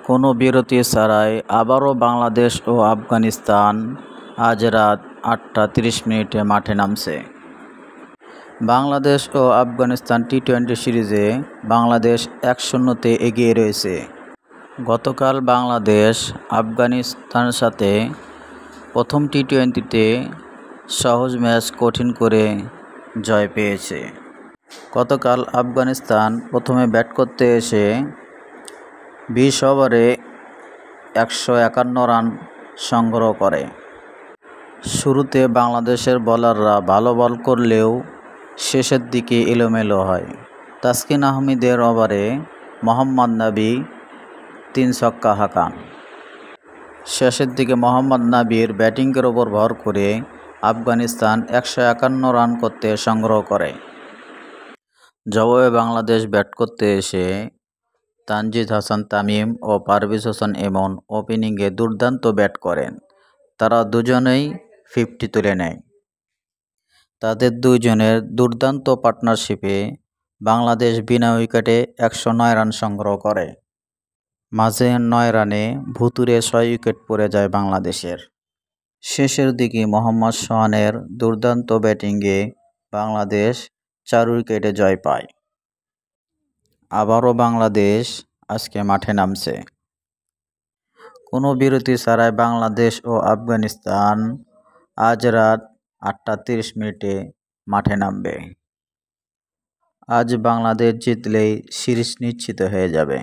কোনো বিরতি ছাড়াই আবারও বাংলাদেশ ও আফগানিস্তান আজ রাত ৮টা ৩০ মাঠে নামছে। বাংলাদেশ ও আফগানিস্তান টি-20 সিরিজে বাংলাদেশ ১-০তে এগিয়ে রয়েছে। গতকাল বাংলাদেশ আফগানিস্তানের সাথে প্রথম টি-20তে সহজ ম্যাচ কঠিন করে জয় পেয়েছে। গতকাল আফগানিস্তান প্রথমে ব্যাট করতে এসে ২০ ওভারে ১৫১ রান সংগ্রহ করে। শুরুতে বাংলাদেশের বোলাররা ভালো বল করলেও শেষের দিকে এলোমেলো হয়। তাসকিন আহমেদের ওভারে মোহাম্মদ নাবি ৩ ছক্কা হাঁকান। শেষের দিকে মোহাম্মদ নাবির ব্যাটিংয়ের ওপর ভর করে আফগানিস্তান ১৫১ রান করতে সংগ্রহ করে। জবাবে বাংলাদেশ ব্যাট করতে এসে তানজিদ হাসান তামিম ও পারভেজ হোসেন ইমন ওপেনিংয়ে দুর্দান্ত ব্যাট করেন। তারা দুজনেই 50 তুলে নেয়। তাদের দুজনের দুর্দান্ত পার্টনারশিপে বাংলাদেশ বিনা উইকেটে ১০৯ রান সংগ্রহ করে। মাঝে ৯ রানে ভুতুড়ে ৬ উইকেট পড়ে যায় বাংলাদেশের। শেষের দিকে মোহাম্মদ সোহানের দুর্দান্ত ব্যাটিংয়ে বাংলাদেশ ৪ উইকেটে জয় পায়। আবারও বাংলাদেশ আজকে মাঠে নামছে। কোনো বিরতি ছাড়াই বাংলাদেশ ও আফগানিস্তান আজ রাত ৮টা ৩০ মাঠে নামবে। আজ বাংলাদেশ জিতলেই সিরিজ নিশ্চিত হয়ে যাবে।